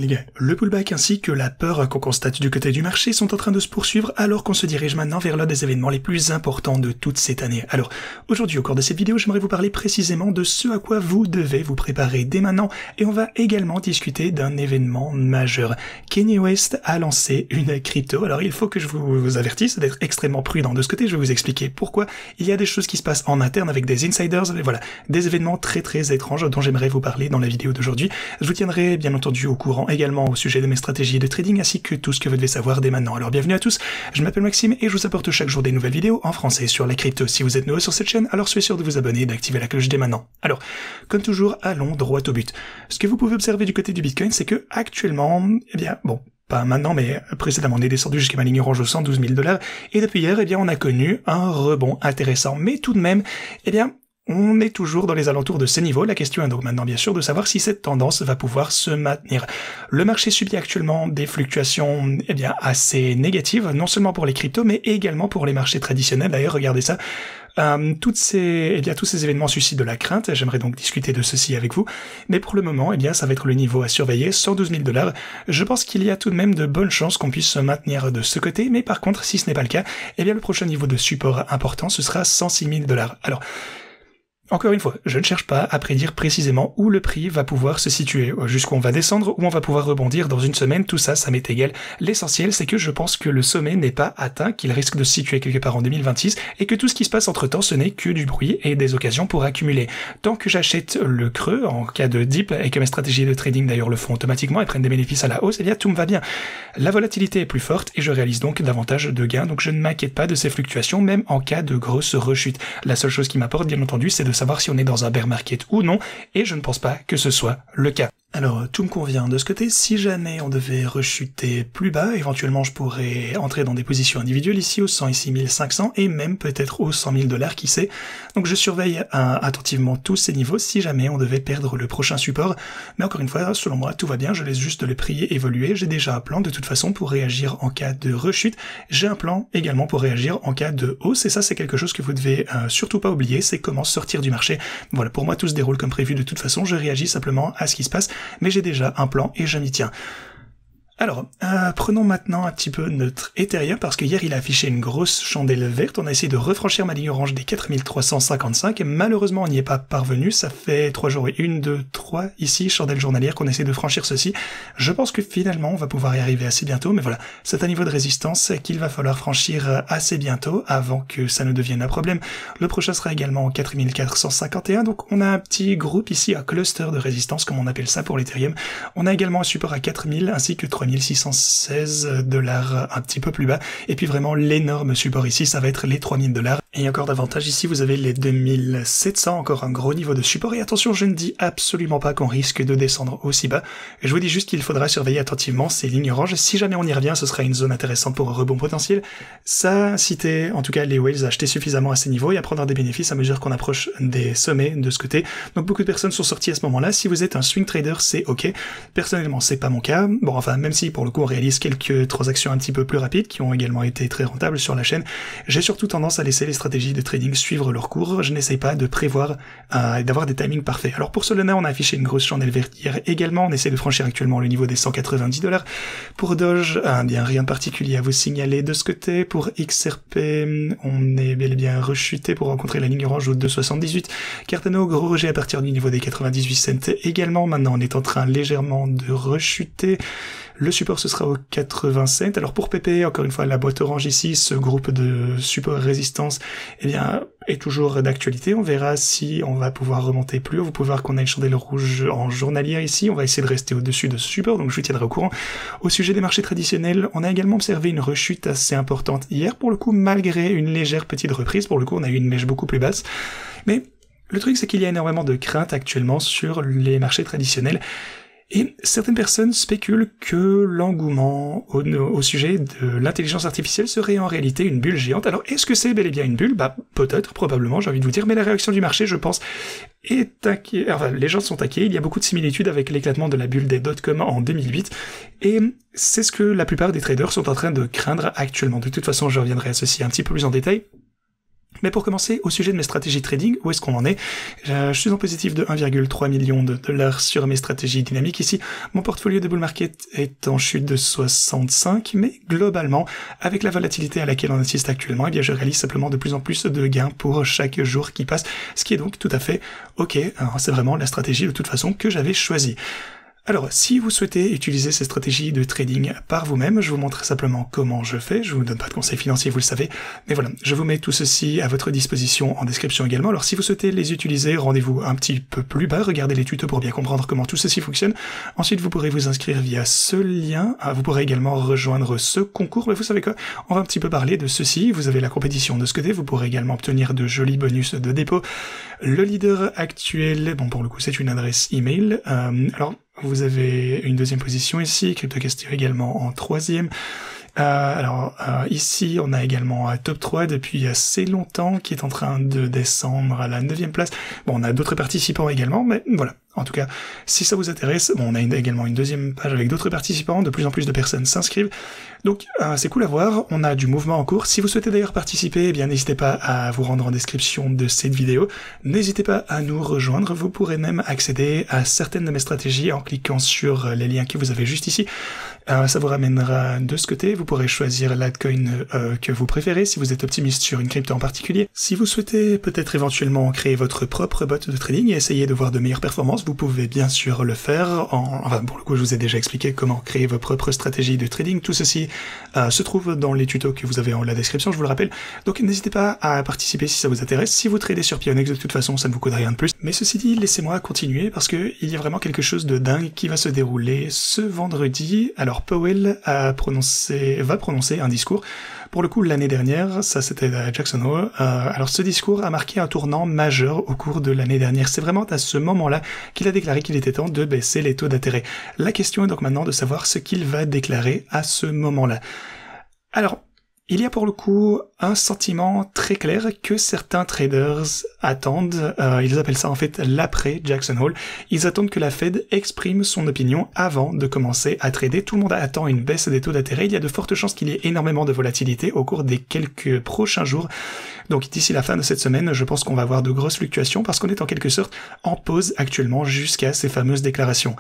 Les gars, le pullback ainsi que la peur qu'on constate du côté du marché sont en train de se poursuivre alors qu'on se dirige maintenant vers l'un des événements les plus importants de toute cette année. Alors, aujourd'hui au cours de cette vidéo, j'aimerais vous parler précisément de ce à quoi vous devez vous préparer dès maintenant et on va également discuter d'un événement majeur. Kanye West a lancé une crypto. Alors, il faut que je vous avertisse d'être extrêmement prudent de ce côté. Je vais vous expliquer pourquoi. Il y a des choses qui se passent en interne avec des insiders, et voilà, des événements très étranges dont j'aimerais vous parler dans la vidéo d'aujourd'hui. Je vous tiendrai bien entendu au courant également au sujet de mes stratégies de trading ainsi que tout ce que vous devez savoir dès maintenant. Alors bienvenue à tous, je m'appelle Maxime et je vous apporte chaque jour des nouvelles vidéos en français sur la crypto. Si vous êtes nouveau sur cette chaîne, alors soyez sûr de vous abonner et d'activer la cloche dès maintenant. Alors, comme toujours, allons droit au but. Ce que vous pouvez observer du côté du Bitcoin, c'est que actuellement, eh bien, bon, pas maintenant, mais précédemment, on est descendu jusqu'à ma ligne orange aux 112 000 $, et depuis hier, eh bien, on a connu un rebond intéressant. Mais tout de même, eh bien, on est toujours dans les alentours de ces niveaux. La question est donc maintenant bien sûr de savoir si cette tendance va pouvoir se maintenir. Le marché subit actuellement des fluctuations eh bien assez négatives, non seulement pour les cryptos, mais également pour les marchés traditionnels. D'ailleurs, regardez ça. Tous ces événements suscitent de la crainte. J'aimerais donc discuter de ceci avec vous. Mais pour le moment, eh bien, ça va être le niveau à surveiller, 112 000 $. Je pense qu'il y a tout de même de bonnes chances qu'on puisse se maintenir de ce côté. Mais par contre, si ce n'est pas le cas, eh bien, le prochain niveau de support important, ce sera 106 000 $. Alors, encore une fois, je ne cherche pas à prédire précisément où le prix va pouvoir se situer, jusqu'où on va descendre, où on va pouvoir rebondir dans une semaine, tout ça, ça m'est égal. L'essentiel, c'est que je pense que le sommet n'est pas atteint, qu'il risque de se situer quelque part en 2026, et que tout ce qui se passe entre-temps, ce n'est que du bruit et des occasions pour accumuler. Tant que j'achète le creux, en cas de dip, et que mes stratégies de trading d'ailleurs le font automatiquement et prennent des bénéfices à la hausse, eh bien tout me va bien. La volatilité est plus forte, et je réalise donc davantage de gains, donc je ne m'inquiète pas de ces fluctuations, même en cas de grosse rechute. La seule chose qui m'apporte, bien entendu, c'est de savoir si on est dans un bear market ou non, et je ne pense pas que ce soit le cas. Alors, tout me convient de ce côté. Si jamais on devait rechuter plus bas, éventuellement je pourrais entrer dans des positions individuelles ici aux 106 500 et même peut-être aux 100 000 $, qui sait. Donc je surveille attentivement tous ces niveaux si jamais on devait perdre le prochain support. Mais encore une fois, selon moi, tout va bien, je laisse juste le prix évoluer. J'ai déjà un plan de toute façon pour réagir en cas de rechute. J'ai un plan également pour réagir en cas de hausse, et ça c'est quelque chose que vous devez surtout pas oublier, c'est comment sortir du marché. Voilà, pour moi tout se déroule comme prévu de toute façon, je réagis simplement à ce qui se passe. Mais j'ai déjà un plan et je m'y tiens. Alors, prenons maintenant un petit peu notre Ethereum, parce que hier il a affiché une grosse chandelle verte, on a essayé de refranchir ma ligne orange des 4355, et malheureusement on n'y est pas parvenu, ça fait 3 jours, 1, 2, 3 ici, chandelle journalière qu'on essaie de franchir ceci. Je pense que finalement on va pouvoir y arriver assez bientôt, mais voilà, c'est un niveau de résistance qu'il va falloir franchir assez bientôt, avant que ça ne devienne un problème. Le prochain sera également en 4451, donc on a un petit groupe ici, un cluster de résistance, comme on appelle ça pour l'Ethereum. On a également un support à 4000, ainsi que 3616 $, un petit peu plus bas, et puis vraiment l'énorme support ici, ça va être les 3000 $. Et encore davantage ici, vous avez les 2700, encore un gros niveau de support, et attention, je ne dis absolument pas qu'on risque de descendre aussi bas, je vous dis juste qu'il faudra surveiller attentivement ces lignes oranges. Si jamais on y revient, ce sera une zone intéressante pour un rebond potentiel. Ça incitait en tout cas les whales à acheter suffisamment à ces niveaux et à prendre des bénéfices à mesure qu'on approche des sommets de ce côté. Donc beaucoup de personnes sont sorties à ce moment-là. Si vous êtes un swing trader, c'est ok. Personnellement, c'est pas mon cas. Bon, enfin, même si pour le coup on réalise quelques transactions un petit peu plus rapides qui ont également été très rentables sur la chaîne, j'ai surtout tendance à laisser les stratégies de trading suivre leur cours. Je n'essaye pas de prévoir et d'avoir des timings parfaits. Alors pour Solana, on a affiché une grosse chandelle verte hier également. On essaie de franchir actuellement le niveau des 190 $. Pour Doge, bien rien de particulier à vous signaler de ce côté. Pour XRP, on est bel et bien rechuté pour rencontrer la ligne orange au 2,78. Cardano, gros rejet à partir du niveau des 98 cents également. Maintenant, on est en train légèrement de rechuter. Le support, ce sera au 80 cents. Alors pour PP, encore une fois, la boîte orange ici, ce groupe de support résistance, eh bien, est toujours d'actualité. On verra si on va pouvoir remonter plus haut. Vous pouvez voir qu'on a une chandelle rouge en journalière ici. On va essayer de rester au-dessus de ce support, donc je vous tiendrai au courant. Au sujet des marchés traditionnels, on a également observé une rechute assez importante hier, pour le coup, malgré une légère petite reprise. Pour le coup, on a eu une mèche beaucoup plus basse. Mais le truc, c'est qu'il y a énormément de crainte actuellement sur les marchés traditionnels. Et certaines personnes spéculent que l'engouement au sujet de l'intelligence artificielle serait en réalité une bulle géante. Alors, est-ce que c'est bel et bien une bulle? Bah, peut-être, probablement, j'ai envie de vous dire, mais la réaction du marché, je pense, est inquiet. Enfin, les gens sont inquiets, il y a beaucoup de similitudes avec l'éclatement de la bulle des dot-com en 2008, et c'est ce que la plupart des traders sont en train de craindre actuellement. De toute façon, je reviendrai à ceci un petit peu plus en détail. Mais pour commencer, au sujet de mes stratégies trading, où est-ce qu'on en est? Je suis en positif de 1,3 million de dollars sur mes stratégies dynamiques ici. Mon portfolio de bull market est en chute de 65, mais globalement, avec la volatilité à laquelle on assiste actuellement, eh bien je réalise simplement de plus en plus de gains pour chaque jour qui passe, ce qui est donc tout à fait ok. C'est vraiment la stratégie de toute façon que j'avais choisie. Alors, si vous souhaitez utiliser ces stratégies de trading par vous-même, je vous montre simplement comment je fais. Je vous donne pas de conseils financiers, vous le savez. Mais voilà, je vous mets tout ceci à votre disposition en description également. Alors, si vous souhaitez les utiliser, rendez-vous un petit peu plus bas. Regardez les tutos pour bien comprendre comment tout ceci fonctionne. Ensuite, vous pourrez vous inscrire via ce lien. Vous pourrez également rejoindre ce concours. Mais vous savez quoi? On va un petit peu parler de ceci. Vous avez la compétition de ce côté. Vous pourrez également obtenir de jolis bonus de dépôt. Le leader actuel, bon, pour le coup, c'est une adresse email. Alors, vous avez une deuxième position ici, CryptoCaster également en troisième. Ici, on a également un top 3 depuis assez longtemps qui est en train de descendre à la 9e place. Bon, on a d'autres participants également, mais voilà. En tout cas, si ça vous intéresse, bon, on a également une deuxième page avec d'autres participants, de plus en plus de personnes s'inscrivent. Donc, c'est cool à voir, on a du mouvement en cours. Si vous souhaitez d'ailleurs participer, eh bien, n'hésitez pas à vous rendre en description de cette vidéo. N'hésitez pas à nous rejoindre, vous pourrez même accéder à certaines de mes stratégies en cliquant sur les liens que vous avez juste ici. Ça vous ramènera de ce côté, vous pourrez choisir l'altcoin que vous préférez si vous êtes optimiste sur une crypto en particulier. Si vous souhaitez peut-être éventuellement créer votre propre bot de trading et essayer de voir de meilleures performances, vous pouvez bien sûr le faire. Enfin, pour le coup, je vous ai déjà expliqué comment créer vos propres stratégies de trading. Tout ceci se trouve dans les tutos que vous avez en la description, je vous le rappelle. Donc n'hésitez pas à participer si ça vous intéresse. Si vous tradez sur Pionex, de toute façon, ça ne vous coûte rien de plus. Mais ceci dit, laissez-moi continuer parce que il y a vraiment quelque chose de dingue qui va se dérouler ce vendredi. Alors Powell va prononcer un discours. Pour le coup, l'année dernière, ça c'était à Jackson Hole. Alors ce discours a marqué un tournant majeur au cours de l'année dernière. C'est vraiment à ce moment-là qu'il a déclaré qu'il était temps de baisser les taux d'intérêt. La question est donc maintenant de savoir ce qu'il va déclarer à ce moment-là. Alors, il y a pour le coup un sentiment très clair que certains traders attendent. Ils appellent ça en fait l'après Jackson Hole. Ils attendent que la Fed exprime son opinion avant de commencer à trader. Tout le monde attend une baisse des taux d'intérêt. Il y a de fortes chances qu'il y ait énormément de volatilité au cours des quelques prochains jours. Donc d'ici la fin de cette semaine, je pense qu'on va avoir de grosses fluctuations parce qu'on est en quelque sorte en pause actuellement jusqu'à ces fameuses déclarations.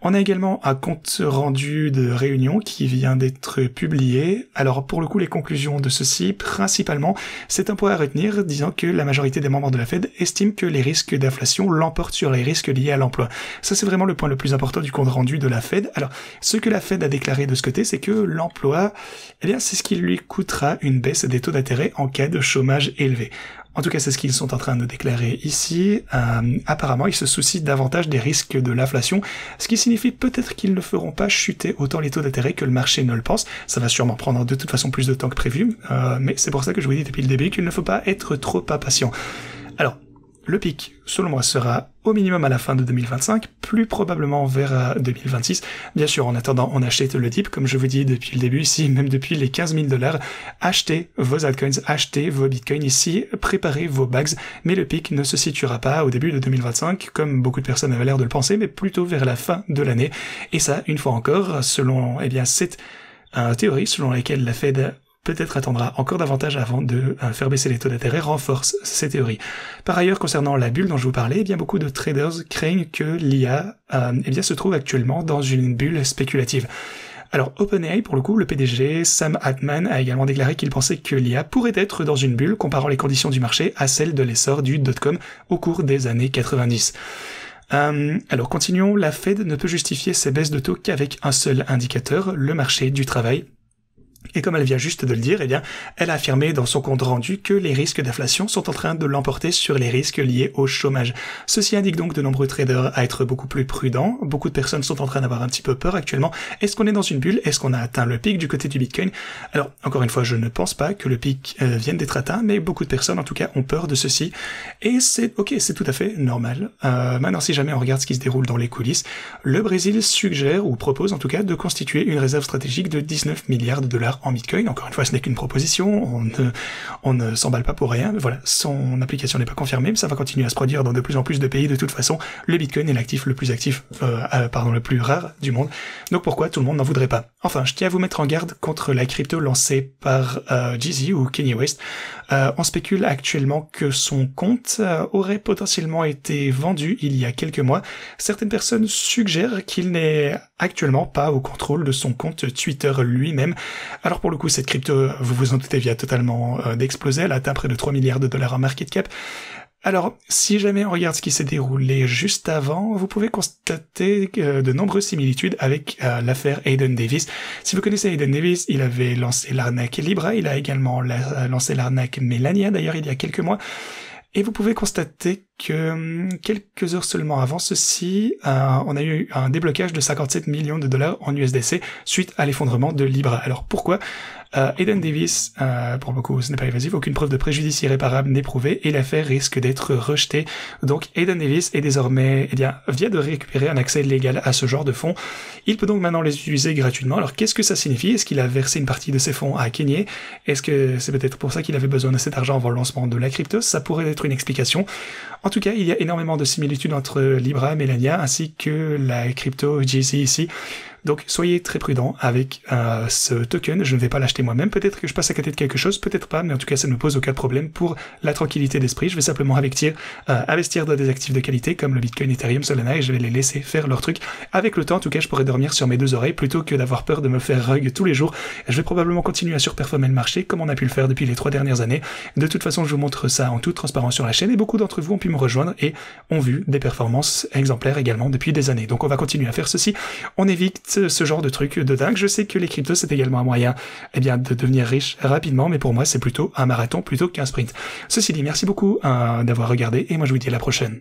On a également un compte rendu de réunion qui vient d'être publié. Alors pour le coup, les conclusions de ceci, principalement, c'est un point à retenir, disant que la majorité des membres de la Fed estiment que les risques d'inflation l'emportent sur les risques liés à l'emploi. Ça, c'est vraiment le point le plus important du compte rendu de la Fed. Alors, ce que la Fed a déclaré de ce côté, c'est que l'emploi, eh bien, c'est ce qui lui coûtera une baisse des taux d'intérêt en cas de chômage élevé. En tout cas, c'est ce qu'ils sont en train de déclarer ici. Apparemment, ils se soucient davantage des risques de l'inflation, ce qui signifie peut-être qu'ils ne feront pas chuter autant les taux d'intérêt que le marché ne le pense. Ça va sûrement prendre de toute façon plus de temps que prévu, mais c'est pour ça que je vous dis depuis le début qu'il ne faut pas être trop impatient. Alors, le pic, selon moi, sera au minimum à la fin de 2025, plus probablement vers 2026. Bien sûr, en attendant, on achète le dip, comme je vous dis depuis le début ici, même depuis les 15 000 $. Achetez vos altcoins, achetez vos bitcoins ici, préparez vos bags, mais le pic ne se situera pas au début de 2025, comme beaucoup de personnes avaient l'air de le penser, mais plutôt vers la fin de l'année. Et ça, une fois encore, selon cette théorie selon laquelle la Fed peut-être attendra encore davantage avant de faire baisser les taux d'intérêt, renforce ces théories. Par ailleurs, concernant la bulle dont je vous parlais, eh bien beaucoup de traders craignent que l'IA se trouve actuellement dans une bulle spéculative. Alors OpenAI, pour le coup, le PDG Sam Altman a également déclaré qu'il pensait que l'IA pourrait être dans une bulle comparant les conditions du marché à celles de l'essor du .com au cours des années 90. Alors continuons, la Fed ne peut justifier ces baisses de taux qu'avec un seul indicateur, le marché du travail. Et comme elle vient juste de le dire, eh bien, elle a affirmé dans son compte rendu que les risques d'inflation sont en train de l'emporter sur les risques liés au chômage. Ceci indique donc de nombreux traders à être beaucoup plus prudents. Beaucoup de personnes sont en train d'avoir un petit peu peur actuellement. Est-ce qu'on est dans une bulle? Est-ce qu'on a atteint le pic du côté du Bitcoin? Alors, encore une fois, je ne pense pas que le pic vienne d'être atteint, mais beaucoup de personnes, en tout cas, ont peur de ceci. Et c'est ok, c'est tout à fait normal. Maintenant, si jamais on regarde ce qui se déroule dans les coulisses, le Brésil suggère, ou propose en tout cas, de constituer une réserve stratégique de 19 milliards de dollars dollars en Bitcoin. Encore une fois, ce n'est qu'une proposition, on ne s'emballe pas pour rien. Voilà, son application n'est pas confirmée, mais ça va continuer à se produire dans de plus en plus de pays. De toute façon, le Bitcoin est l'actif le plus actif, le plus rare du monde. Donc pourquoi tout le monde n'en voudrait pas? Enfin, je tiens à vous mettre en garde contre la crypto lancée par Jeezy ou Kanye West. On spécule actuellement que son compte aurait potentiellement été vendu il y a quelques mois. Certaines personnes suggèrent qu'il n'est actuellement pas au contrôle de son compte Twitter lui-même. Alors pour le coup, cette crypto, vous vous en doutez, vient totalement d'exploser. Elle a atteint près de 3 milliards de dollars en market cap. Alors, si jamais on regarde ce qui s'est déroulé juste avant, vous pouvez constater de nombreuses similitudes avec l'affaire Aiden Davis. Si vous connaissez Aiden Davis, il avait lancé l'arnaque Libra, il a également lancé l'arnaque Melania, d'ailleurs il y a quelques mois. Et vous pouvez constater que quelques heures seulement avant ceci, on a eu un déblocage de 57 millions de dollars en USDC suite à l'effondrement de Libra. Alors pourquoi? Aiden Davis, pour beaucoup, ce n'est pas évasif, aucune preuve de préjudice irréparable n'est prouvée et l'affaire risque d'être rejetée. Donc Aiden Davis est désormais, vient de récupérer un accès légal à ce genre de fonds. Il peut donc maintenant les utiliser gratuitement. Alors qu'est-ce que ça signifie? Est-ce qu'il a versé une partie de ses fonds à Kanye? Est-ce que c'est peut-être pour ça qu'il avait besoin de cet argent avant le lancement de la crypto? Ça pourrait être une explication. En tout cas, il y a énormément de similitudes entre Libra, Melania, ainsi que la crypto Jeezy ici. Donc soyez très prudents avec ce token, je ne vais pas l'acheter moi-même, peut-être que je passe à côté de quelque chose, peut-être pas, mais en tout cas ça ne me pose aucun problème pour la tranquillité d'esprit. Je vais simplement investir dans des actifs de qualité comme le Bitcoin, Ethereum, Solana, et je vais les laisser faire leur truc. Avec le temps, en tout cas, je pourrais dormir sur mes deux oreilles plutôt que d'avoir peur de me faire rug tous les jours. Je vais probablement continuer à surperformer le marché comme on a pu le faire depuis les 3 dernières années. De toute façon, je vous montre ça en toute transparence sur la chaîne et beaucoup d'entre vous ont pu me rejoindre et ont vu des performances exemplaires également depuis des années. Donc on va continuer à faire ceci. On évite ce genre de truc de dingue. Je sais que les cryptos c'est également un moyen de devenir riche rapidement, mais pour moi c'est plutôt un marathon plutôt qu'un sprint. Ceci dit, merci beaucoup d'avoir regardé et moi je vous dis à la prochaine.